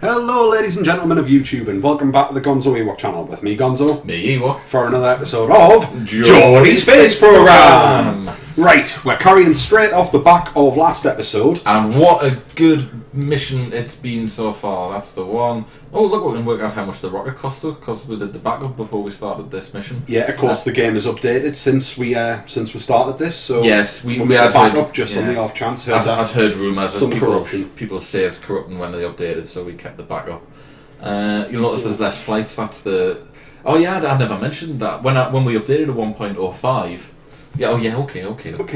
Hello ladies and gentlemen of YouTube and welcome back to the Gonzo Ewok channel with me Gonzo. Me Ewok. For another episode of Geordie Space Program. Right, we're carrying straight off the back of last episode. And what a good mission it's been so far, that's the one. Oh look, we can work out how much the rocket cost us because we did the backup before we started this mission. Yeah, of course the game is updated since we started this, so yes, we made a had backup heard, just on the off chance. I'd heard rumours some of people's saves corrupting when they updated, so we kept the backup. You'll notice there's less flights, that's the... Oh yeah, I never mentioned that. When we updated to 1.05... Yeah, okay.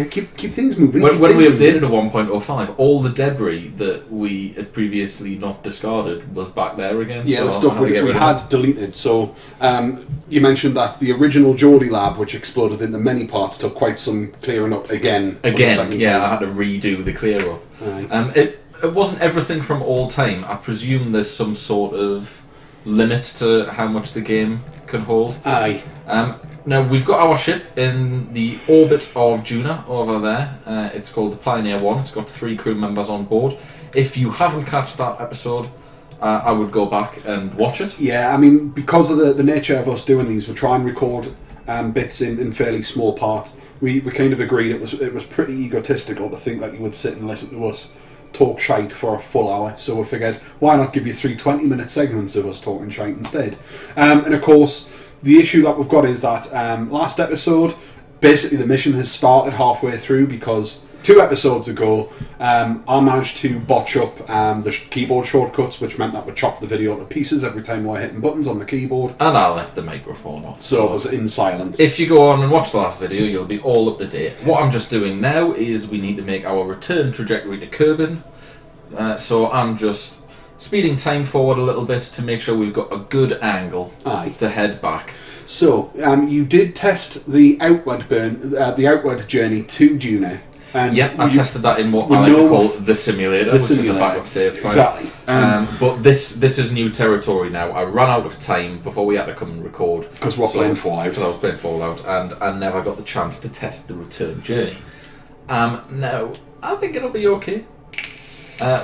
Keep things moving. When we updated to 1.05, all the debris that we had previously not discarded was back there again. Yeah, so the stuff we had deleted. So you mentioned that the original Geordie lab, which exploded into many parts, took quite some clearing up again. Yeah, I had to redo the clear up. It wasn't everything from all time. I presume there's some sort of limit to how much the game can hold. Aye. Now, we've got our ship in the orbit of Duna over there. It's called the Pioneer 1. It's got 3 crew members on board. If you haven't catched that episode, I would go back and watch it. Yeah, I mean, because of the nature of us doing these, we try and record bits in fairly small parts. We kind of agreed it was pretty egotistical to think that you would sit and listen to us talk shite for a full hour, so we figured, why not give you 3 20-minute segments of us talking shite instead? And of course, the issue that we've got is that last episode, basically the mission has started halfway through because 2 episodes ago I managed to botch up the keyboard shortcuts, which meant that we chopped the video to pieces every time we were hitting buttons on the keyboard. And I left the microphone off. So it was in silence. If you go on and watch the last video, you'll be all up to date. What I'm just doing now is we need to make our return trajectory to Kerbal. So I'm just speeding time forward a little bit to make sure we've got a good angle to head back. So you did test the outward journey to Duna. Yep, I tested that in what I like to call the simulator, which is a backup save file. Exactly. But this is new territory now. I ran out of time before we had to come and record. Because we're playing Fallout. Because I was playing Fallout, and I never got the chance to test the return journey. Now, I think it'll be okay.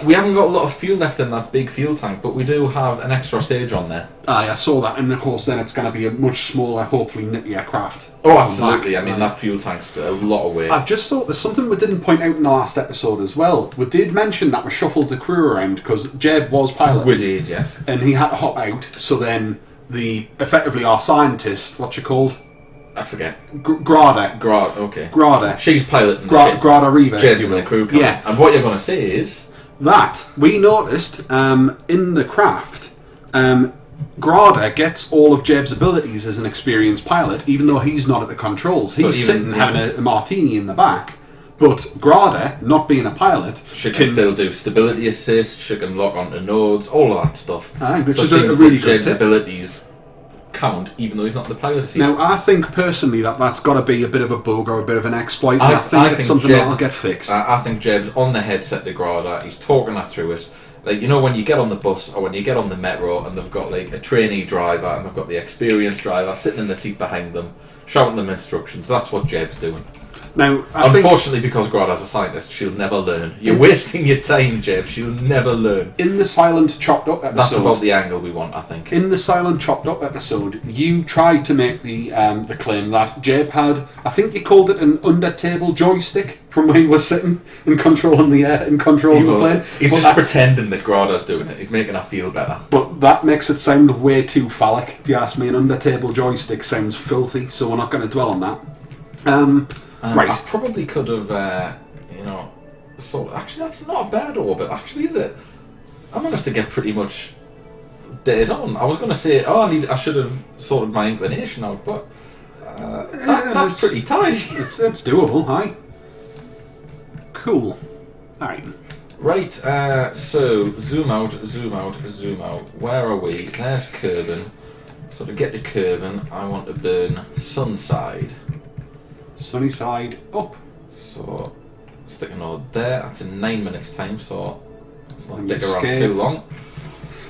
We haven't got a lot of fuel left in that big fuel tank, but we do have an extra stage on there. I saw that, and of course then it's going to be a much smaller, hopefully nippier craft. Oh, absolutely. I mean, that fuel tank's got a lot of weight. I just thought there's something we didn't point out in the last episode as well. We did mention that we shuffled the crew around, because Jeb was pilot. We did, yes. And he had to hop out, so then effectively our scientist, what's she called? I forget. Grada. Okay. Grada. She's piloting the ship. Grada Reva. Jeb's in the crew car. Yeah. And what you're going to say is... that we noticed in the craft, Grada gets all of Jeb's abilities as an experienced pilot, even though he's not at the controls. He's sitting having a martini in the back. But Grada, not being a pilot, she can still do stability assist. She can lock onto nodes, all of that stuff. Which is a really good Jeb's abilities count, even though he's not the pilot. Now, I think personally that's got to be a bit of a bug or a bit of an exploit. I think it's something that'll get fixed. I think Jeb's on the headset to Grada. He's talking her through it. Like, you know, when you get on the bus or when you get on the metro and they've got like a trainee driver and they've got the experienced driver sitting in the seat behind them, shouting them instructions. That's what Jeb's doing. Now, unfortunately, because Grada's a scientist, she'll never learn. You're wasting your time, Jeb. She'll never learn. In the silent chopped up episode, that's about the angle we want, I think. In the silent chopped up episode, you tried to make the claim that Jeb had, I think you called it an under-table joystick from where he was sitting and controlling the plane. He's just pretending that Grada's doing it. He's making her feel better. But that makes it sound way too phallic. If you ask me, an under-table joystick sounds filthy, so we're not going to dwell on that. Right. I probably could have, actually that's not a bad orbit, actually, is it? I managed to get pretty much dead on. I was going to say, I should have sorted my inclination out, but that's pretty tight. It's doable, aye. Cool. Alright. Right, so zoom out. Where are we? There's Kerbal. So to get to Kerbal, I want to burn Sunside. Sunny side up. So stick a node there. That's in 9 minutes time, so it's not stick around too long.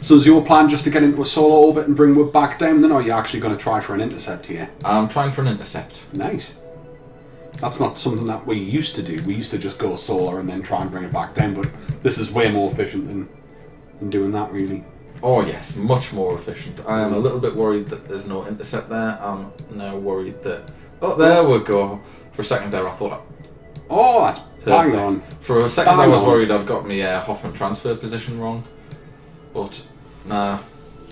So is your plan just to get into a solar orbit and bring Wood back down then, or are you actually going to try for an intercept here? I'm trying for an intercept. Nice. That's not something that we used to do. We used to just go solar and then try and bring it back down, but this is way more efficient than doing that, really. Oh yes, much more efficient. I am a little bit worried that there's no intercept there. I'm now worried that... Oh, there we go. For a second there I thought... Oh, that's bang on. For a second I Bang was on. worried I'd got my Hoffman transfer position wrong. But, nah,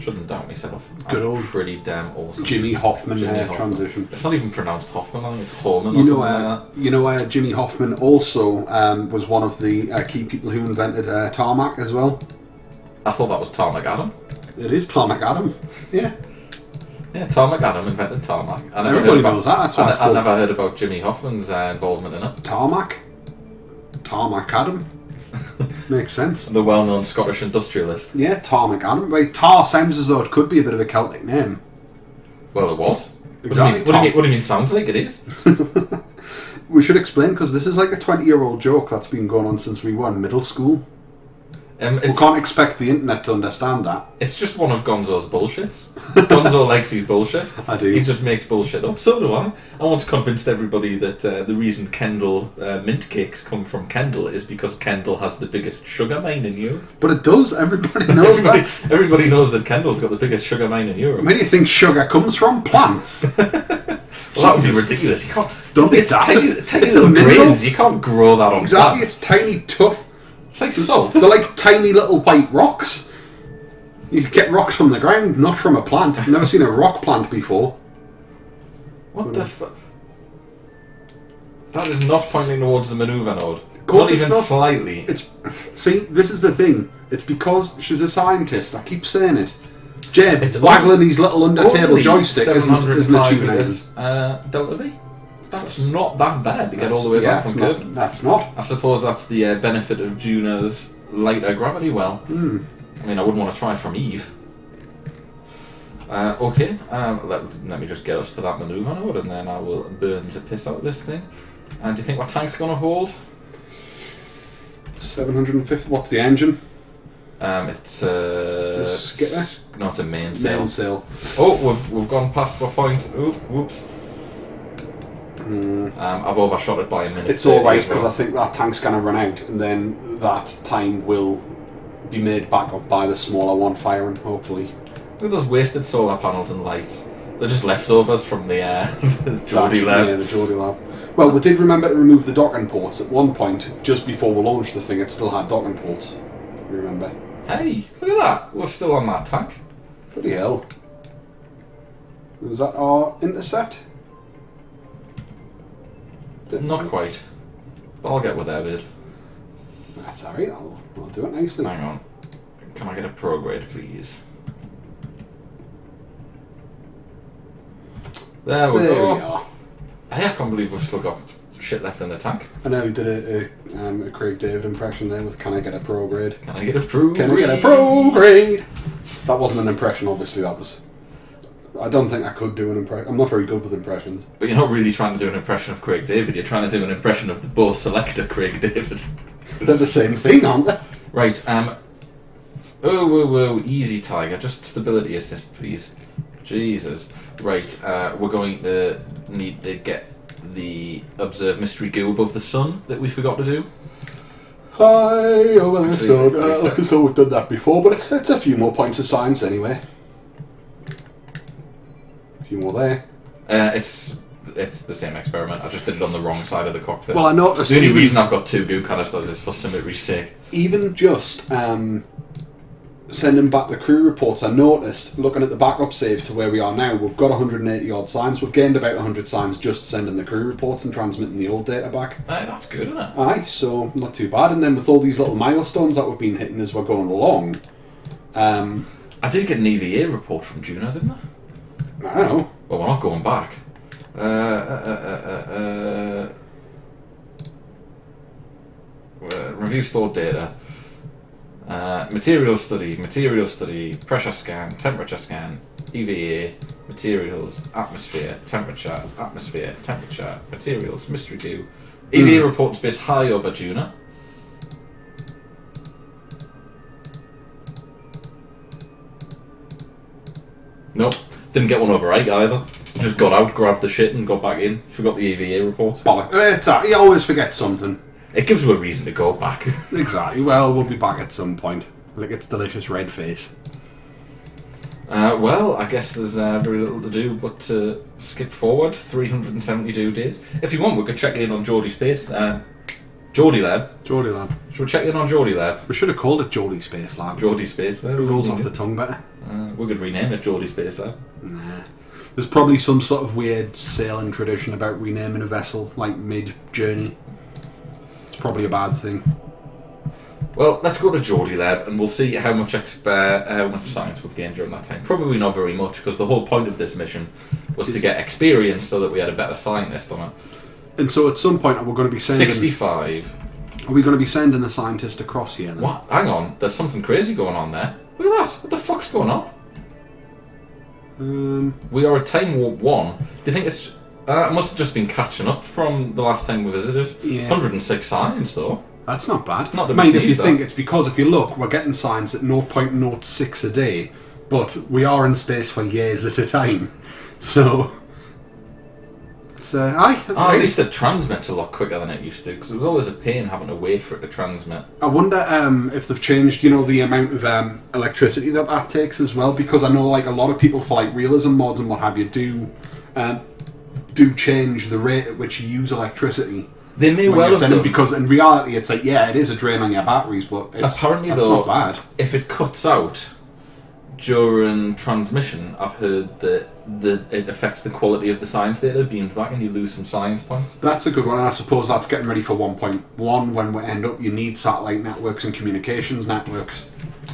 shouldn't doubt myself. Good I'm old pretty damn awesome. Jimmy Hoffman Jimmy Hoffman. transition. It's not even pronounced Hoffman, I think it's Hoffman or something like that. You know, Jimmy Hoffman also was one of the key people who invented tarmac as well. I thought that was Tarmac Adam. It is Tarmac Adam. Yeah. Yeah, Tarmac Adam invented tarmac. Everybody knows that. That's what it's I called. never heard about Jimmy Hoffman's involvement in it. Tarmac Adam. Makes sense. The well-known Scottish industrialist. Yeah, Tarmac Adam. Right, Tar sounds as though it could be a bit of a Celtic name. Well, it was. Exactly. What do you mean sounds like it is? We should explain, because this is like a 20-year-old joke that's been going on since we were in middle school. We can't expect the internet to understand that. It's just one of Gonzo's bullshits. Gonzo likes his bullshit. I do. He just makes bullshit up. So do I. I want to convince everybody that the reason Kendal mint cakes come from Kendal is because Kendal has the biggest sugar mine in Europe. But it does. Everybody knows that. Everybody knows that Kendal's got the biggest sugar mine in Europe. Where do you think sugar comes from? Plants. Well, that would be ridiculous. You can't. Don't be It's daft. tiny It's a little mineral. grains. You can't grow that on Exactly. plants. It's tiny, tough. It's like salt. They're like tiny little white rocks. You get rocks from the ground, not from a plant. I've never seen a rock plant before. What the fuck? That is not pointing towards the manoeuvre node. course Not it's even not. slightly. See, this is the thing. It's because she's a scientist. I keep saying it. Jeb, It's waggling his little under-table Only joystick isn't 705 achieving meters, Delta V. That's not that bad to get all the way back from Kerbal. That's not. I suppose that's the benefit of Duna's lighter gravity well. I mean, I wouldn't want to try from Eve. Okay, let me just get us to that manoeuvre node and then I will burn the piss out of this thing. And do you think what tank's going to hold? 750. What's the engine? It's a skitter? not a mainsail. Mainsail. Oh, we've gone past our point. Ooh, whoops. I've overshot it by a minute. It's alright because I think that tank's going to run out and then that time will be made back up by the smaller one firing, hopefully. Look at those wasted solar panels and lights. They're just leftovers from the Geordie lab. Yeah, the Geordie lab. Well, we did remember to remove the docking ports at one point, just before we launched the thing. It still had docking ports. You remember? Hey, look at that. We're still on that tank. Bloody hell. Was that our intercept? Not quite. But I'll get with that bit. That's alright, I'll do it nicely. Hang on. Can I get a prograde, please? There we There go. we are. Hey, I can't believe we've still got shit left in the tank. I know we did a Craig David impression there with "Can I get a pro grade?" Can I get a prograde? Can I get a pro grade? That wasn't an impression, obviously. That was. I don't think I could do an impression. I'm not very good with impressions. But you're not really trying to do an impression of Craig David. You're trying to do an impression of the Bose selector Craig David. They're the same thing, aren't they? Right. Whoa, easy, Tiger. Just stability assist, please. Jesus. Right. We're going to need to get the observe mystery goo above the sun that we forgot to do. Hi, over the sun. Reset. Looks as though we've done that before, but it's a few more points of science anyway. A few more there. It's the same experiment. I just did it on the wrong side of the cockpit. Well, I noticed the only reason I've got two goo canisters is for symmetry's sake. even just sending back the crew reports, I noticed, looking at the backup save to where we are now, we've got 180 odd signs. We've gained about 100 signs just sending the crew reports and transmitting the old data back. Aye, that's good, isn't it? Aye, so not too bad. And then with all these little milestones that we've been hitting as we're going along, I did get an EVA report from Duna, didn't I? I don't know. Well, we're not going back. Review stored data. Material study, pressure scan, temperature scan, EVA, materials, atmosphere, temperature, materials, mystery goo. EVA report space high over Duna. Nope, didn't get one over 8 either. Just got out, grabbed the shit and got back in. Forgot the EVA report. Bollock. You always forget something. It gives you a reason to go back. Exactly. Well, we'll be back at some point. Like its delicious red face. Well, I guess there's very little to do but to skip forward 372 days. If you want, we could check in on Geordie Space. Geordie Lab. Geordie Lab. Should we check in on Geordie Lab? We should have called it Geordie Space Lab. Geordie Space Lab. It rolls off the tongue better. We could rename it Geordie Space Lab. Nah. There's probably some sort of weird sailing tradition about renaming a vessel, like mid-journey. It's probably a bad thing. Well, let's go to Geordie Lab and we'll see how much science we've gained during that time. Probably not very much, because the whole point of this mission was to get experience so that we had a better scientist on it. And so at some point we're going to be sending... 65. Are we going to be sending a scientist across here then? What? Hang on, there's something crazy going on there. Look at that. What the fuck's going on? We are at Time Warp 1. Do you think it's... it must have just been catching up from the last time we visited. Yeah. 106 science, though. That's not bad. Not to be Mind if you sneezed at. think it's because if you look, we're getting science at 0.06 a day, but we are in space for years at a time. So... It's, at least it transmits a lot quicker than it used to, because it was always a pain having to wait for it to transmit. I wonder if they've changed, the amount of electricity that takes as well, because I know like a lot of people for like realism mods and what have you do change the rate at which you use electricity. They may well have done, because in reality it's like, yeah, it is a drain on your batteries, but apparently that's though, not bad. If it cuts out during transmission, I've heard that it affects the quality of the science data beamed back and you lose some science points. That's a good one, and I suppose that's getting ready for 1.1 when we end up, you need satellite networks and communications networks.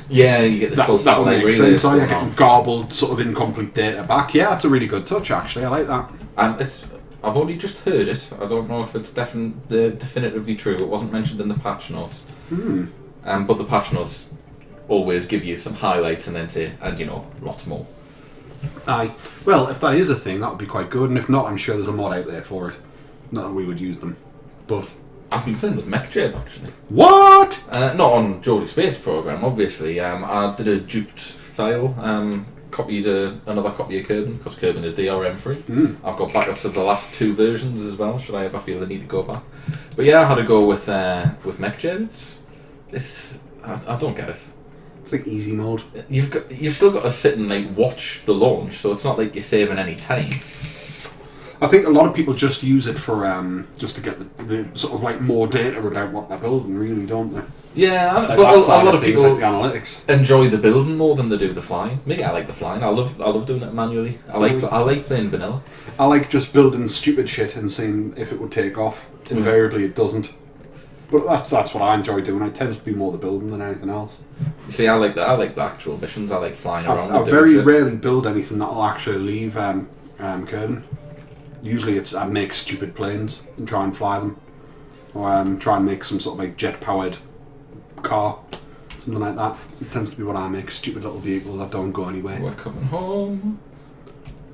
Yeah, you get the full that would satellite make relay. sense. So you're getting garbled, sort of incomplete data back. Yeah, that's a really good touch, actually. I like that. I've only just heard it. I don't know if it's definitively true. It wasn't mentioned in the patch notes. But the patch notes always give you some highlights and then say, and lots more. Aye. Well, if that is a thing, that would be quite good. And if not, I'm sure there's a mod out there for it. Not that we would use them. But... I've been playing with MechJab, actually. What? Not on Geordie Space Program, obviously. I did a duped file, copied another copy of Kerbal, because Kerbal is DRM free. I've got backups of the last 2 versions as well, should I ever feel the need to go back. But yeah, I had to go with MechJab. I don't get it. It's like easy mode. You've still got to sit and like watch the launch, so it's not like you're saving any time. I think a lot of people just use it for just to get the sort of like more data about what they're building, really, don't they? Yeah, like but a lot of people like the analytics enjoy the building more than they do the flying. Me, I like the flying. I love doing it manually. I like playing vanilla. I like just building stupid shit and seeing if it would take off. Invariably, it doesn't. But that's what I enjoy doing. It tends to be more the building than anything else. You see, I like that. I like the actual missions. I like flying around. I very rarely build anything that'll actually leave Kerbal. Usually I make stupid planes and try and fly them. Or try and make some sort of like jet-powered car. Something like that. It tends to be what I make. Stupid little vehicles that don't go anywhere. We're coming home.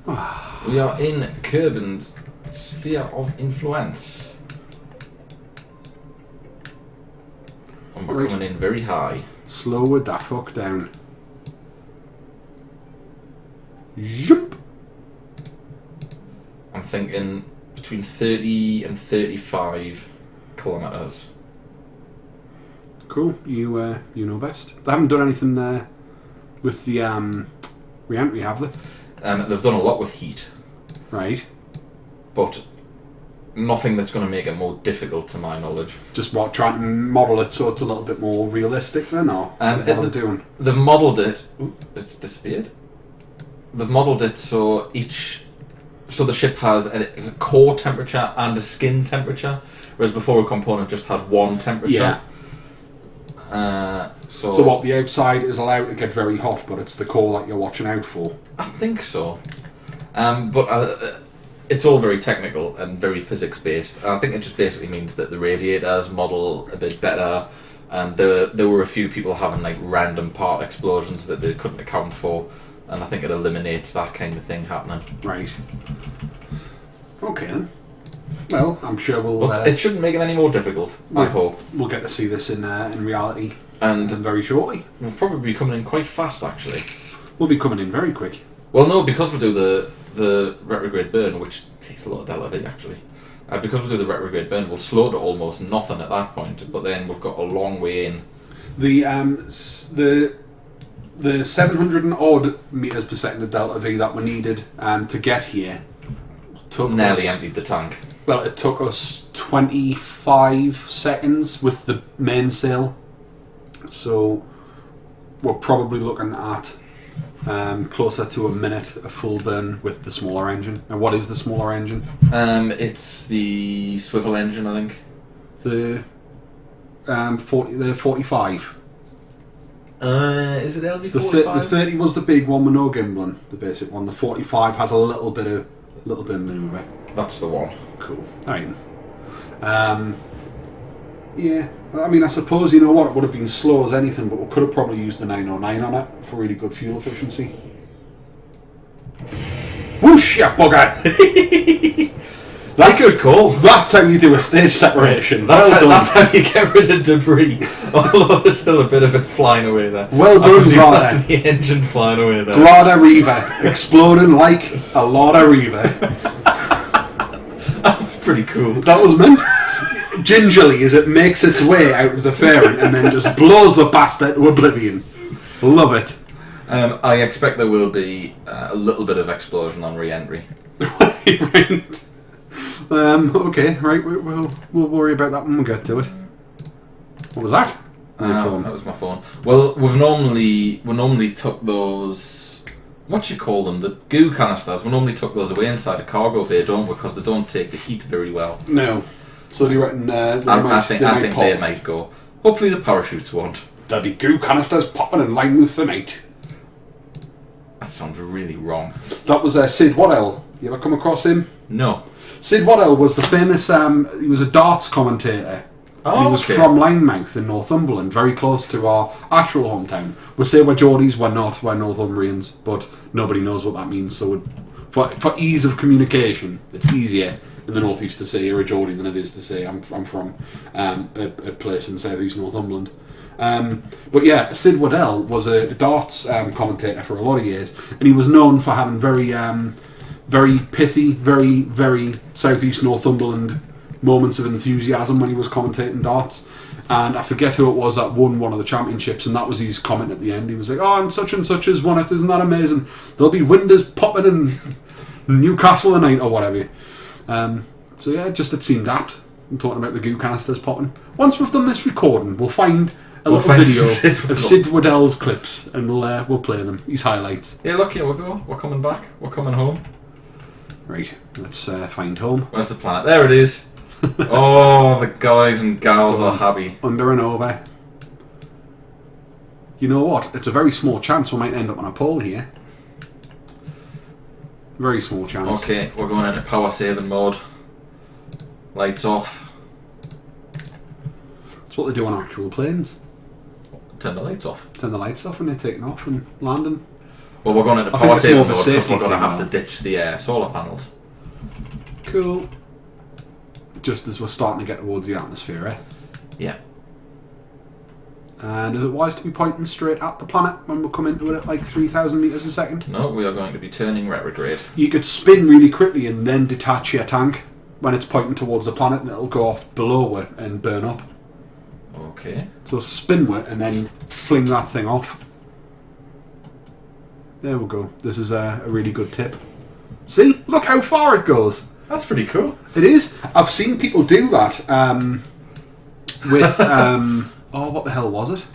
We are in Kerbal's sphere of influence. And we're coming in very high. Slow it the fuck down. Jump! I'm thinking between 30 and 35 kilometres. Cool. You know best. They haven't done anything with the re-entry, have they? They've done a lot with heat. Right. But nothing that's going to make it more difficult, to my knowledge. Just trying to model it so it's a little bit more realistic then, or what are they doing? They've modelled it... Ooh, it's disappeared. They've modelled it so the ship has a core temperature and a skin temperature, whereas before a component just had one temperature. Yeah. So what, the outside is allowed to get very hot, but it's the core that you're watching out for? I think so. But it's all very technical and very physics-based. I think it just basically means that the radiators model a bit better, and there were a few people having like random part explosions that they couldn't account for, and I think it eliminates that kind of thing happening. Right. Okay then. Well, I'm sure But it shouldn't make it any more difficult, I hope. We'll get to see this in reality and very shortly. We'll probably be coming in quite fast, actually. We'll be coming in very quick. Well, no, because we do the retrograde burn, which takes a lot of LV, actually. Because we do the retrograde burn, we'll slow to almost nothing at that point, but then we've got a long way in. The the 700 and odd meters per second of delta V that we needed to get here took Nearly us, emptied the tank. well, it took us 25 seconds with the mainsail. So we're probably looking at closer to a minute of full burn with the smaller engine. And what is the smaller engine? It's the swivel engine, I think. The 45. Is it The LV45? 30 was the big one with no gimbling, the basic one. The 45 has a little bit of maneuver. That's the one. Cool. Right. Yeah. I mean, I suppose, you know what, it would have been slow as anything, but we could have probably used the 909 on it for really good fuel efficiency. Whoosh, you bugger! That's a good call. That's how you do a stage separation. That's how you get rid of debris. Although there's still a bit of it flying away there. Well done, That's Grada. the engine flying away there. Grada Riva. Exploding like a lot of Riva. That was pretty cool. That was meant gingerly as it makes its way out of the fairing and then just blows the bastard to oblivion. Love it. I expect there will be a little bit of explosion on re-entry. Right. Okay, right, we'll worry about that when we get to it. What was that? Was it phone? That was my phone. Well, we normally took those, what you call them, the goo canisters. We normally took those away inside a cargo bay, don't we? Because they don't take the heat very well. No. So do you reckon I think they might go. Hopefully the parachutes won't. There'll be goo canisters popping in line with the night. That sounds really wrong. That was Sid Waddell. You ever come across him? No. Sid Waddell was the famous, he was a darts commentator. Oh, he was from Linemouth in Northumberland, very close to our actual hometown. We say we're Geordies, we're not, we're Northumbrians, but nobody knows what that means, so for ease of communication, it's easier in the northeast to say you're a Geordie than it is to say I'm from a place in southeast Northumberland. But yeah, Sid Waddell was a darts commentator for a lot of years, and he was known for having very pithy, very southeast Northumberland moments of enthusiasm when he was commentating darts. And I forget who it was that won one of the championships, and that was his comment at the end. He was like, "Oh, and such has won it, isn't that amazing? There'll be windows popping in Newcastle tonight," or whatever. So yeah, it seemed apt. I'm talking about the goo canisters popping. Once we've done this recording, we'll find a little video of Sid Waddell's clips, and we'll play them. His highlights. Yeah, look, here we go. We're coming back. We're coming home. Right, let's find home. Where's the planet? There it is. Oh, the guys and gals are happy. Under and over. You know what? It's a very small chance we might end up on a pole here. Very small chance. Okay, we're going into power saving mode. Lights off. That's what they do on actual planes. Turn the lights off. Turn the lights off when they're taking off and landing. Well, we're going into I think power it's more saving of a mode because safety we're going to thing have to now. ditch the solar panels. Cool. Just as we're starting to get towards the atmosphere, eh? Yeah. And is it wise to be pointing straight at the planet when we come into it at like 3,000 metres a second? No, we are going to be turning retrograde. You could spin really quickly and then detach your tank when it's pointing towards the planet, and it'll go off below it and burn up. Okay. So spin it and then fling that thing off. There we go. This is a really good tip. See? Look how far it goes. That's pretty cool. It is. I've seen people do that with... oh, what the hell was it?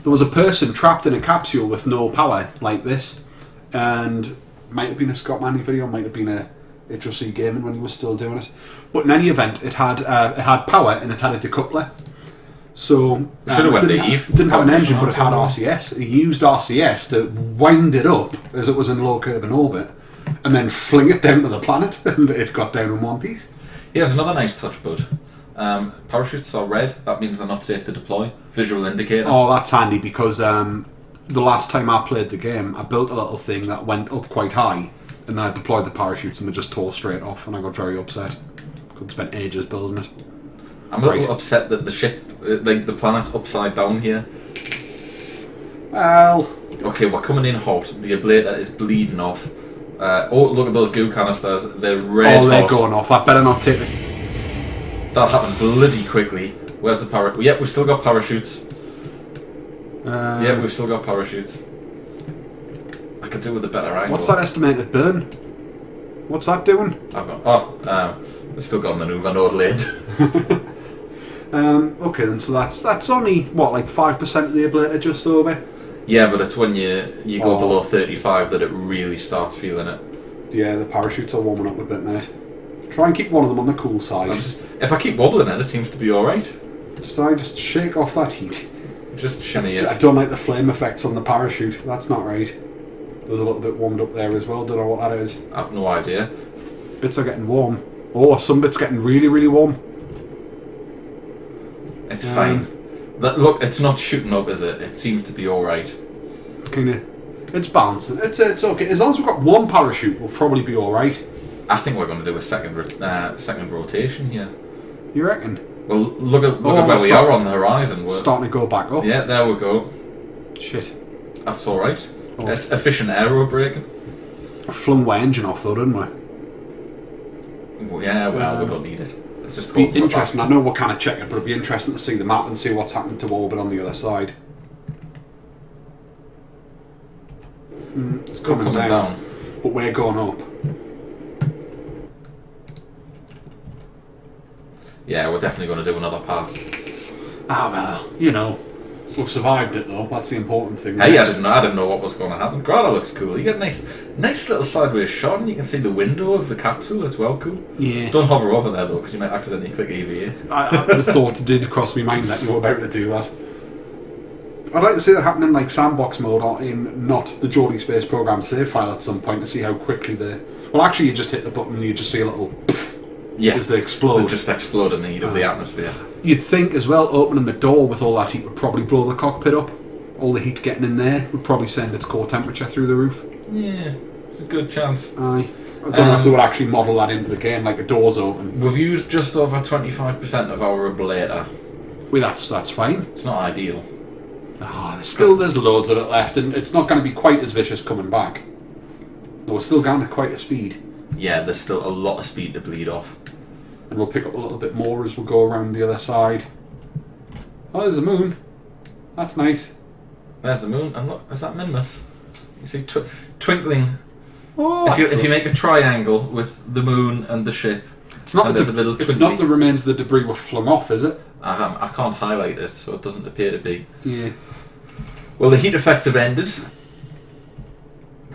There was a person trapped in a capsule with no power like this, and might have been a Scott Manley video, might have been a HOC Gaming when he was still doing it. But in any event, it had power and it had a decoupler. So didn't have an engine, but it had RCS. He used RCS to wind it up as it was in low curve in orbit, and then fling it down to the planet, and it got down in one piece. Here's another nice touch, bud. Parachutes are red. That means they're not safe to deploy. Visual indicator. Oh, that's handy because the last time I played the game, I built a little thing that went up quite high, and then I deployed the parachutes and they just tore straight off, and I got very upset. Could spent ages building it. I'm a little upset that the ship, the planet's upside down here. Well... Okay, we're coming in hot. The ablator is bleeding off. Oh, look at those goo canisters. They're red hot. Oh, they're going off. That better not take it. That happened bloody quickly. Where's the parachute? Yep, we've still got parachutes. Yeah, we've still got parachutes. I could do with a better angle. What's that estimated burn? What's that doing? We've still got a manoeuvre node laid. Okay then, so that's only, what, like 5% of the ability, just over? Yeah, but it's when you go below 35 that it really starts feeling it. Yeah, the parachutes are warming up a bit, mate. Try and keep one of them on the cool side. If I keep wobbling it seems to be alright. Just shake off that heat. Just shimmy it. I don't like the flame effects on the parachute. That's not right. There's a little bit warmed up there as well. Don't know what that is. I have no idea. Bits are getting warm. Oh, some bits getting really, really warm. It's fine. Look, it's not shooting up, is it? It seems to be alright. It's balancing. It's okay. As long as we've got one parachute, we'll probably be alright. I think we're going to do a second rotation here. You reckon? Well, look at where we are on the horizon. We're starting to go back up. Yeah, there we go. Shit. That's alright. Oh. It's efficient aero braking. We flung my engine off though, didn't we? Yeah, well, we don't need it. It's just be interesting. I know we're kind of checking, but it'd be interesting to see the map and see what's happening to orbit on the other side. It's coming down, but we're going up. Yeah, we're definitely going to do another pass. Ah well, you know, we've survived it though. That's the important thing. Hey, I didn't know what was going to happen. God, that looks cool. You get a nice little sideways shot, and you can see the window of the capsule. It's well cool. Yeah. Don't hover over there though, because you might accidentally click EVA. The thought did cross my mind that you were about to do that. I'd like to see that happen in like sandbox mode, or in not the Geordie Space Program save file at some point to see how quickly they. Well, actually, you just hit the button and you just see a little. Poof, as they explode. They just explode in the heat of the atmosphere. You'd think as well, opening the door with all that heat would probably blow the cockpit up. All the heat getting in there would probably send its core temperature through the roof. Yeah, it's a good chance. Aye. I don't know if they would actually model that into the game, like the doors open. We've used just over 25% of our ablator. Well, that's fine. It's not ideal. There's loads of it left, and it's not going to be quite as vicious coming back. We're still going at quite a speed. Yeah, there's still a lot of speed to bleed off. And we'll pick up a little bit more as we go around the other side. Oh, there's the moon. That's nice. There's the moon, and look, is that Minmus? You see twinkling. Oh, if you make a triangle with the moon and the ship, it's not the remains of the debris were flung off, is it? I can't highlight it, so it doesn't appear to be. Yeah. Well, the heat effects have ended.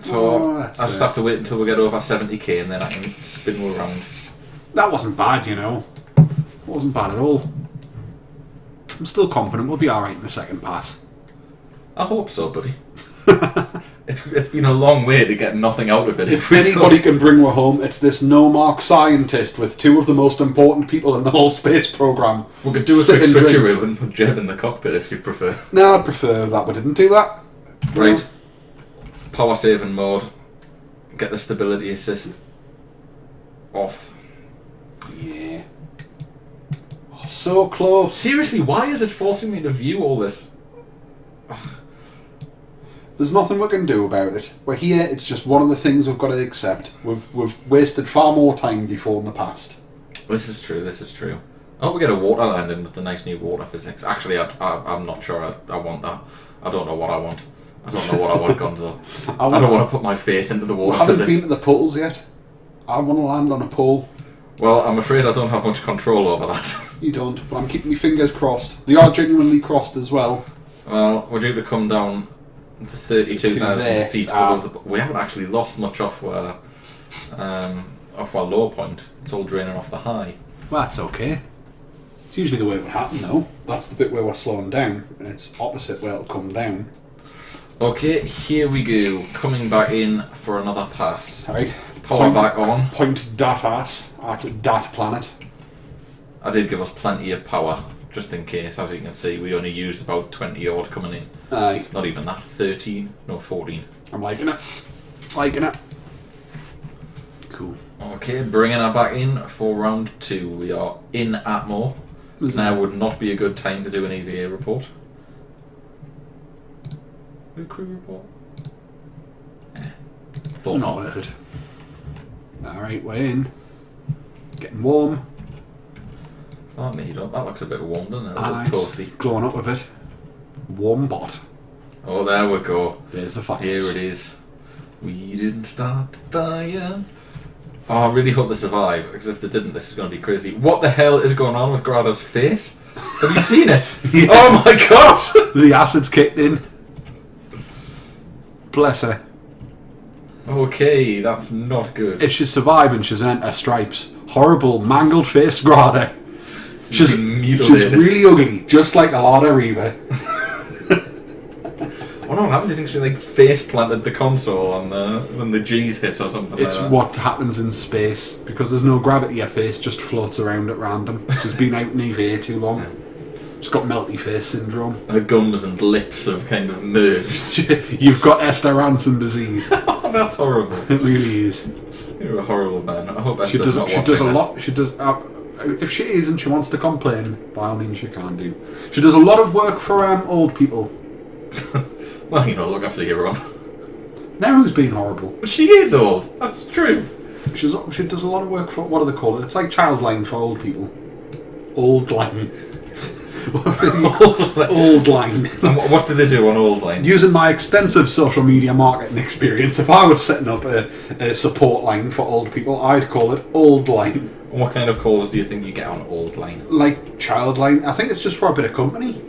So I just have to wait until we get over 70k, and then I can spin you around. That wasn't bad, you know. It wasn't bad at all. I'm still confident we'll be alright in the second pass. I hope so, buddy. It's been a long way to get nothing out of it. If anybody can bring her home, it's this no-mark scientist with two of the most important people in the whole space program. We could do a quick switcheroo and put Jeb in the cockpit if you prefer. No, I'd prefer that we didn't do that. Right. Power saving mode. Get the stability assist off. Yeah. Oh, so close. Seriously, why is it forcing me to view all this? There's nothing we can do about it. We're here, it's just one of the things we've got to accept. We've wasted far more time before in the past. This is true. I hope we get a water landing with the nice new water physics. Actually, I'm not sure I want that. I don't know what I want. I don't know what I want, Gonzo. I don't want to put my faith into the water physics. I haven't been to the poles yet. I want to land on a pole. Well, I'm afraid I don't have much control over that. You don't, but I'm keeping my fingers crossed. They are genuinely crossed as well. Well, we're due to come down to 32,000 feet. We haven't actually lost much off our low point. It's all draining off the high. Well, that's okay. It's usually the way it would happen, though. That's the bit where we're slowing down, and it's opposite where it'll come down. Okay, here we go. Coming back in for another pass. Right. Power back on. Point dat ass at dat planet. I did give us plenty of power, just in case. As you can see, we only used about 20 odd coming in. Aye. Not even that. 13. No, 14. I'm liking it. Liking it. Cool. Okay, bringing her back in for round 2. We are in Atmo. Now would not be a good time to do an EVA report. A crew report? Thought not worth it. Alright, we're in. Getting warm. Starting to heat up. That looks a bit warm, doesn't it? A little toasty. Glowing up a bit. Warm bot. Oh, there we go. There's the fire. Here it is. We didn't start the fire. Oh, I really hope they survive, because if they didn't, this is going to be crazy. What the hell is going on with Grada's face? Have you seen it? Yeah. Oh my god! The acid's kicked in. Bless her. Okay, that's not good. If she's surviving, she's earned her stripes. Horrible, mangled face Grada. She's really ugly, just like a lot of Reva. Oh no, what happened? Do you think she like face planted the console on when the G's hit or something It's like that? what happens in space. Because there's no gravity, her face just floats around at random. She's been out in EVA too long. She's got melty face syndrome. Her gums and lips have kind of merged. You've got Esther Ranson disease. Oh, that's horrible. It really is. You're a horrible man. I hope She Esther's does. not She watching does a this. lot. She does. If she is and she wants to complain, by all means, she can do. She does a lot of work for old people. Well, you know, look after your own. Now who's being horrible? But she is old. That's true. She does a lot of work for, what do they call it? It's like childline for old people. Old line. Old line. And what do they do on Old Line? Using my extensive social media marketing experience, if I was setting up a support line for old people, I'd call it Old Line. And what kind of calls do you think you get on Old Line? Like child line. I think it's just for a bit of company.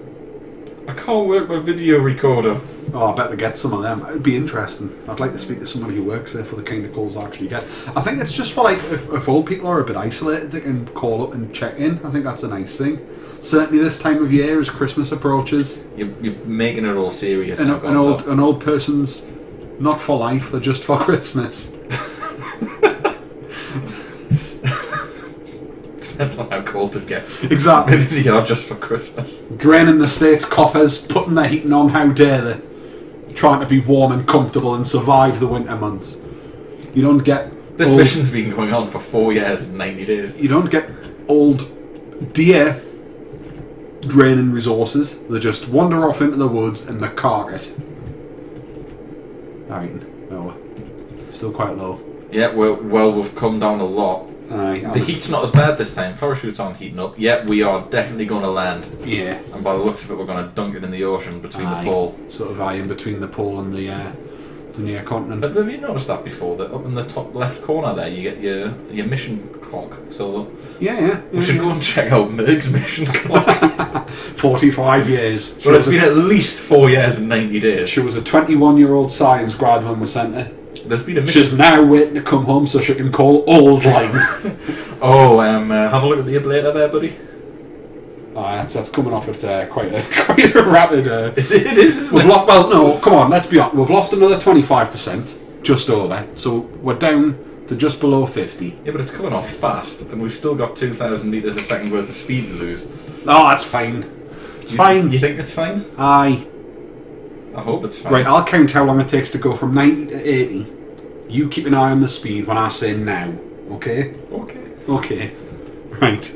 I can't work my video recorder. Oh, I bet they get some of them. It'd be interesting. I'd like to speak to somebody who works there for the kind of calls I actually get. I think it's just for like if old people are a bit isolated, they can call up and check in. I think that's a nice thing. Certainly this time of year as Christmas approaches. You're making it all serious. An now, old person's not for life, they're just for Christmas. Depends on how cold it gets. Exactly. Maybe they are just for Christmas. Draining the state's coffers, putting the heating on, how dare they? Trying to be warm and comfortable and survive the winter months. You don't get... This mission's been going on for 4 years and 90 days. You don't get old deer draining resources. They just wander off into the woods and they cark it. Alright, no, still quite low. Yeah, well, we've come down a lot. Aye, The heat's not as bad this time. Parachutes aren't heating up. Yeah, we are definitely going to land. Yeah. And by the looks of it, we're going to dunk it in the ocean between the pole. Sort of in between the pole and the near continent. But have you noticed that before? That up in the top left corner there, you get your mission clock. So Yeah. we should go and check out Merg's mission clock. 45 years. Well, it's been at least 4 years and 90 days. She was a 21-year-old science grad when we sent her. There's been a mission. She's now waiting to come home so she can call Old Line. Have a look at the ablator there, buddy. That's coming off at quite a rapid... It is, isn't We've it? lost... Well, no, come on, let's be honest. We've lost another 25%, just over. So we're down to just below 50. Yeah, but it's coming off fast, and we've still got 2,000 metres a second worth of speed to lose. Oh, that's fine. It's fine. You think it's fine? Aye. I hope it's fine. Right, I'll count how long it takes to go from 90 to 80. You keep an eye on the speed when I say now, okay? Okay. Okay. Right.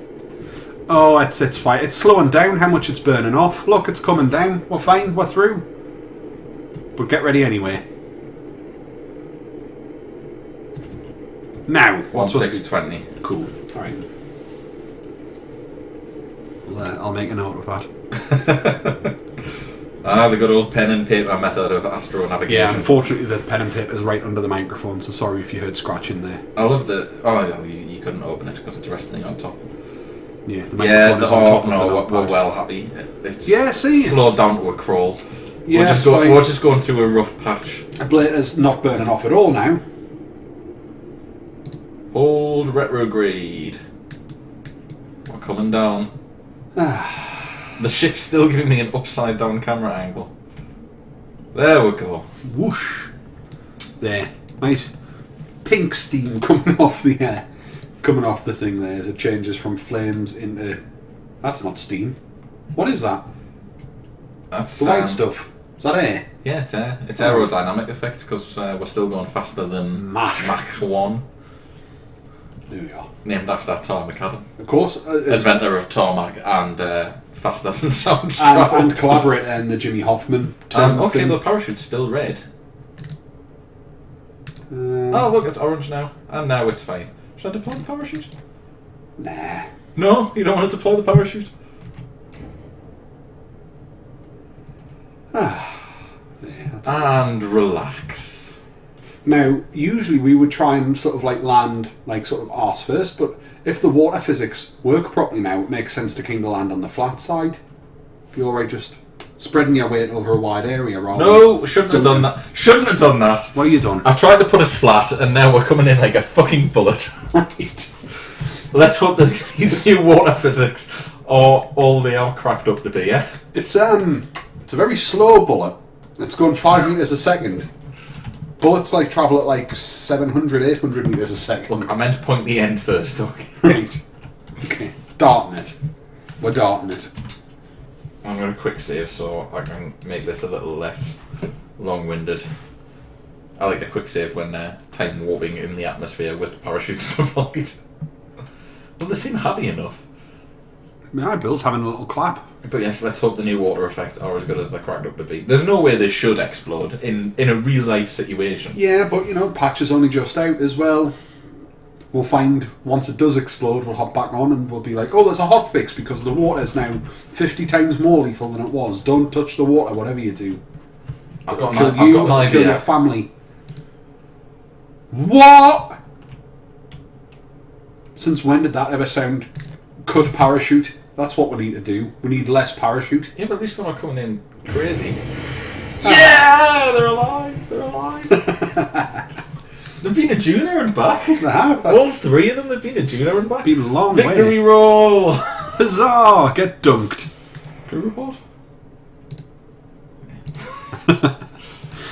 Oh, it's fine. It's slowing down how much it's burning off. Look, it's coming down. We're fine. We're through. But get ready anyway. Now, what's 1620. Cool. Alright. I'll make a note of that. The good old pen and paper method of astro navigation. Yeah, unfortunately the pen and paper is right under the microphone, so sorry if you heard scratching there. I love the... Oh, yeah, you couldn't open it because it's resting on top. Yeah, the microphone is on top of the we're notepad. well happy. It's see, slowed down to a crawl. Yeah, we're just going through a rough patch. Ablator's not burning off at all now. Hold retrograde. We're coming down. The ship's still giving me an upside down camera angle. There we go. Whoosh. There. Nice pink steam coming off the thing there as it changes from flames into... That's not steam. What is that? That's the white stuff. Is that air? Yeah, it's air. It's aerodynamic effect because we're still going faster than Mach 1. There we are. Named after Tarmac Adam. Of course. Inventor of Tarmac and faster than sound and collaborator in the Jimmy Hoffman thing. The parachute's still red. Oh look, it's orange now. And now it's fine. Should I deploy the parachute? Nah. No? You don't want to deploy the parachute? And relax. Now, usually we would try and sort of like land like sort of arse first, but if the water physics work properly now, it makes sense to kind of land on the flat side. Be alright just spreading your weight over a wide area rather No, shouldn't have done that. Shouldn't have done that. What have you done? I've tried to put it flat, and now we're coming in like a fucking bullet. Right. Let's hope that these new water physics are all they are cracked up to be, yeah? It's a very slow bullet. It's going 5 meters a second. Bullets like travel at like 700, 800 meters a second. Look, I meant to point the end first, okay? Right. Okay. Darting it. We're darting it. I'm going to quick save so I can make this a little less long-winded. I like the quick save when time warping in the atmosphere with parachutes deployed. Well, they seem happy enough. Yeah, Bill's having a little clap. But yes, let's hope the new water effects are as good as they're cracked up to be. There's no way they should explode in a real life situation. Yeah, but patch is only just out as well. We'll find once it does explode, we'll hop back on and we'll be like, oh, there's a hot fix because the water is now 50 times more lethal than it was. Don't touch the water, whatever you do. I've got Kill an you, kill idea. your family. What? Since when did that ever sound? Cut parachute. That's what we need to do. We need less parachute. Yeah, but at least they're not coming in crazy. Yeah, they're alive. They're alive. They've been a Duna and back. They have. All three of them have been a Duna and back. Been a long Victory way. roll. Huzzah! Get dunked. Crew report.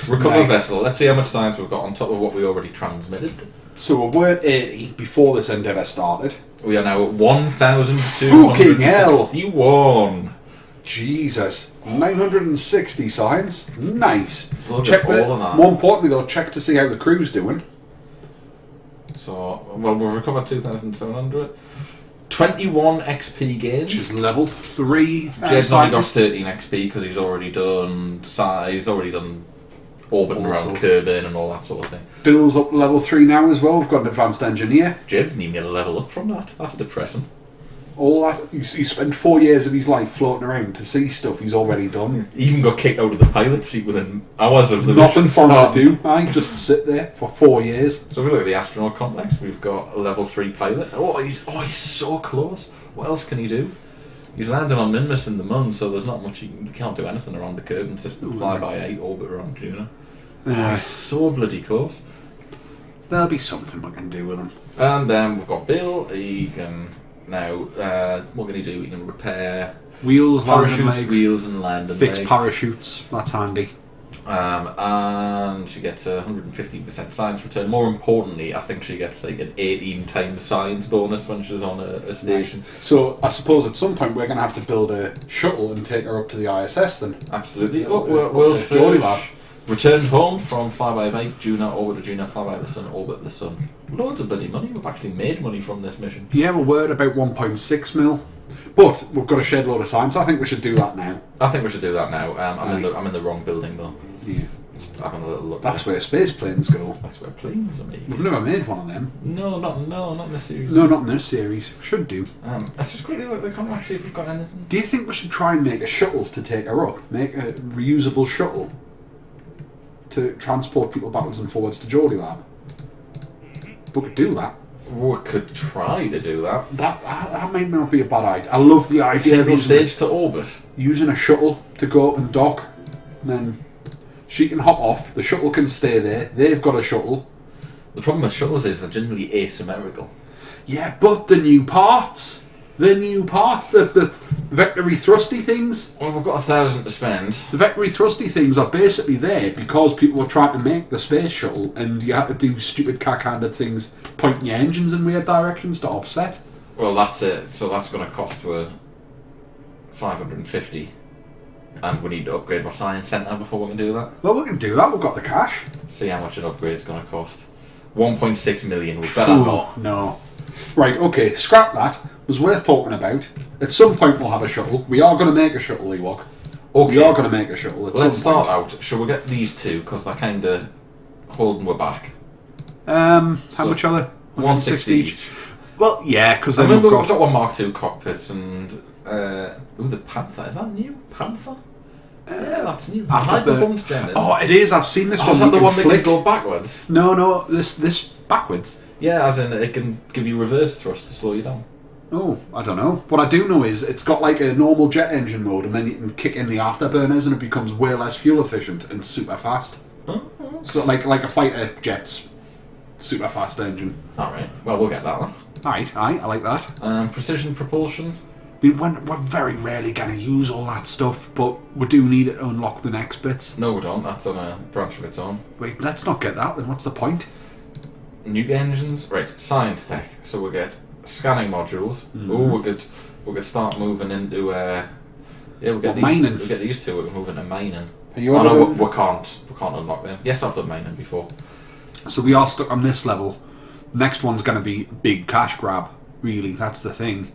Recover Nice. vessel. Let's see how much science we've got on top of what we already transmitted. So we were at 80 before this endeavour started. We are now at 1,261. Jesus. 960 science. Nice. Look Check at all of that. More importantly though, check to see how the crew's doing. So, well, we've recovered 2,700. 21 XP gained. Which is level 3. Jed's only got 13 XP because he's already done he's already done orbiting around Kerbal and all that sort of thing. Bill's up level 3 now as well. We've got an advanced engineer. Jed didn't even get a level up from that. That's depressing. All that he spent 4 years of his life floating around to see stuff he's already done. He even got kicked out of the pilot seat within hours of the Nothing mission for him to starting. do. I just sit there for 4 years. So if we look at the astronaut complex, we've got a level 3 pilot. He's so close. What else can he do? He's landing on Minmus in the Mun, so there's not much he can't do anything around the Kerbal system. Fly by 8, orbit around Duna. He's so bloody close. There'll be something we can do with him. And then we've got Bill. He can now. What can he do? He can repair Wheels, landing parachutes, legs, wheels, and landing fix legs. parachutes. That's handy. And she gets a 115% science return. More importantly, I think she gets like an 18 times science bonus when she's on a station. So I suppose at some point we're going to have to build a shuttle and take her up to the ISS then. Absolutely. Geordie World Lab. first. Returned home from flyby Duna, orbit of Duna, flyby the Sun, orbit the Sun. Loads of bloody money. We've actually made money from this mission. Yeah, we're at about 1.6 mil. But we've got a shed load of science. I think we should do that now. I think we should do that now. I'm in the wrong building though. Yeah. Just having a little look. That's there. where space planes go. That's where planes are made. We've never made one of them. No, not in this series. No, not in this series. Should do. Let's just quickly look at the contract, see if we've got anything. Do you think we should try and make a shuttle to take her up? Make a reusable shuttle to transport people backwards and forwards to Geordie Lab? We could do that. We could try to do that. That might not be a bad idea. I love the idea of Single stage to orbit. using a shuttle to go up and dock, and then she can hop off. The shuttle can stay there. They've got a shuttle. The problem with shuttles is they're generally asymmetrical. Yeah, but the new parts, the vectory thrusty things. Well, we've got 1,000 to spend. The vectory thrusty things are basically there because people were trying to make the space shuttle, and you had to do stupid cack-handed things, pointing your engines in weird directions to offset. Well, that's it. So that's going to cost 550. And we need to upgrade our science centre before we can do that. Well, we can do that. We've got the cash. See how much an upgrade's going to cost. 1.6 million. We better Ooh, not. No. Right, okay, scrap that. It was worth talking about. At some point we'll have a shuttle. We are going to make a shuttle, Ewok. Okay. We are going to make a shuttle at Let's some point. start out. Shall we get these two? Because they're kind of holding we're back. How much are they? 160 each. Well, yeah, because I then remember we've we've got... got one Mark II cockpits and... the Panther. Is that new? Panther? Yeah, that's new. After High performance gen. Oh, it is. I've seen this one. Is that You the can one that flick. can go backwards? No, this backwards. Yeah, as in it can give you reverse thrust to slow you down. Oh, I don't know. What I do know is it's got like a normal jet engine mode, and then you can kick in the afterburners, and it becomes way less fuel efficient and super fast. Oh, okay. So like a fighter jet's super fast engine. Alright, well, we'll get that one. Aye, I like that. Precision propulsion. I mean, we're very rarely going to use all that stuff, but we do need it to unlock the next bits. No, we don't. That's on a branch of its own. Wait, let's not get that then. What's the point? Nuke engines. Right, science tech. So we'll get scanning modules. Oh, we could start moving into... we'll get mining. We'll get these two. We'll move into mining. Are you no, we can't unlock them. Yes, I've done mining before. So we are stuck on this level. Next one's going to be big cash grab. Really, that's the thing.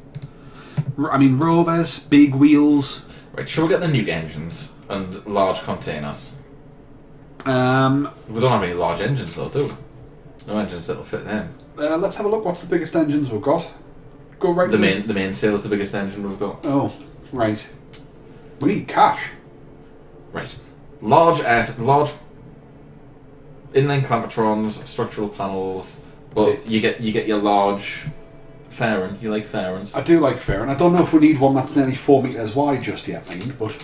I mean, rovers, big wheels. Right, shall we get the nuke engines and large containers? We don't have any large engines though, do we? No engines that'll fit them. Let's have a look. What's the biggest engines we've got? Go right. The mainsail is the biggest engine we've got. Oh, right. We need cash. Right, large inline clampetrons, structural panels, but Bits. you get your large fairing. You like fairings? I do like fairing. I don't know if we need one that's nearly 4 meters wide just yet, mind, but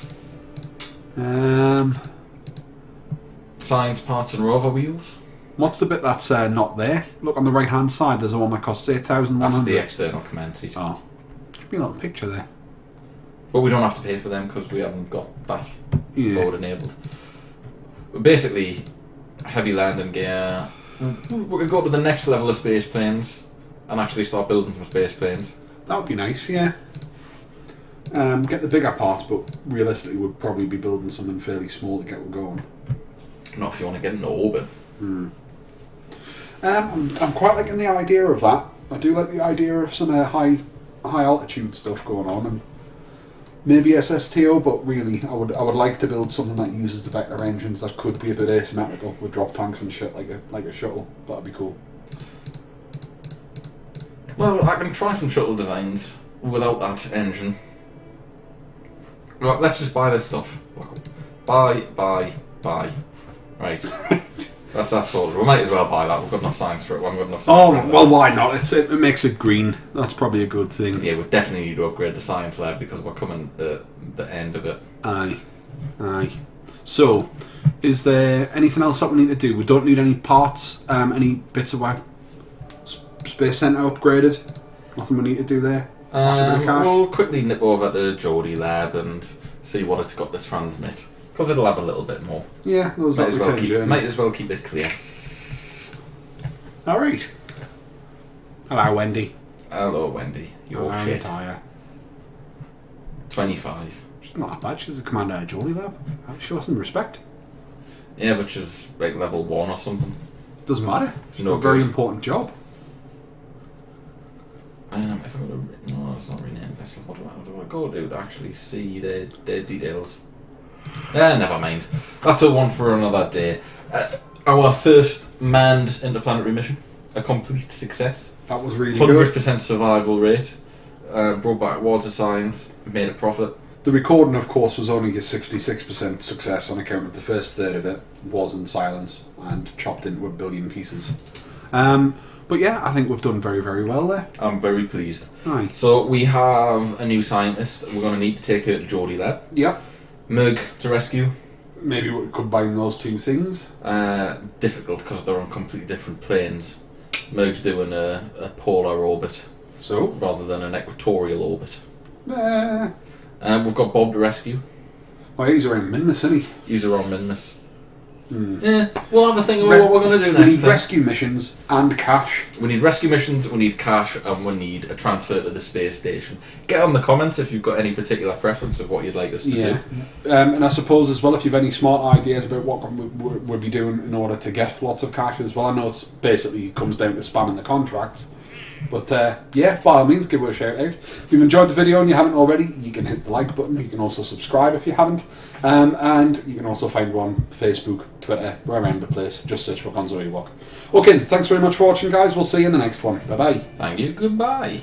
Science parts and rover wheels. what's the bit that's not there? Look on the right hand side. There's the one that costs 8,100. That's the external command seat. Oh, should be a little picture there. But we don't have to pay for them because we haven't got that Yeah. mode enabled. But basically, heavy landing gear. We could go to the next level of space planes and actually start building some space planes. That would be nice, yeah. Get the bigger parts, but realistically, we'd probably be building something fairly small to get one going. Not if you want to get into orbit. I'm quite liking the idea of that. I do like the idea of some high altitude stuff going on, and maybe SSTO. But really, I would like to build something that uses the vector engines that could be a bit asymmetrical with drop tanks and shit like a shuttle. That'd be cool. Well, I can try some shuttle designs without that engine. Right, let's just buy this stuff. Buy. Right. That's that sorted. We might as well buy that. We've got enough science for it. We haven't got enough science for it. Well, why not? It makes it green. That's probably a good thing. Yeah, we definitely need to upgrade the science lab because we're coming to the end of it. Aye. So, is there anything else that we need to do? We don't need any parts, any bits of our Space Centre upgraded. Nothing we need to do there. We'll quickly nip over to Geordie lab and see what it's got to transmit. Because it'll have a little bit more. Yeah, those Might as well keep it clear. Alright. Hello, Wendy. Hello, Wendy. Your Hello, shit. Retire. 25. She's not that bad. She's a commander at Geordie lab. I'll show some respect. Yeah, but she's like level 1 or something. Doesn't matter. She's No got a very good. important job. If I would have... No, it's not renamed vessel. What do I go do to actually see their details? Never mind. That's a one for another day. Our first manned interplanetary mission. A complete success. That was really good. 100% survival rate. Brought back Awards of Science. Made a profit. The recording, of course, was only a 66% success on account of the first third of it was in silence and chopped into a billion pieces. But yeah, I think we've done very, very well there. I'm very pleased. Aye. So we have a new scientist. We're going to need to take her to Geordie lab. Yep. Merg to rescue. Maybe we could combine those two things. Difficult because they're on completely different planes. Merg's doing a polar orbit So? rather than an equatorial orbit. Nah. We've got Bob to rescue. Well, he's around Minmus, isn't he? Use her on Minmus. Yeah, we'll have a think about what we're going to do We next need time. rescue missions and cash. We need rescue missions, we need cash, and we need a transfer to the space station. Get on the comments if you've got any particular preference of what you'd like us to do. And I suppose as well, if you've any smart ideas about what we'll be doing in order to get lots of cash as well. I know it's basically comes down to spamming the contracts. But yeah, by all means, give it a shout out. If you've enjoyed the video and you haven't already, you can hit the like button. You can also subscribe if you haven't. And you can also find one on Facebook, Twitter, we're around the place. Just search for Gonzo Ewok. Okay, thanks very much for watching, guys. We'll see you in the next one. Bye-bye. Thank you, goodbye.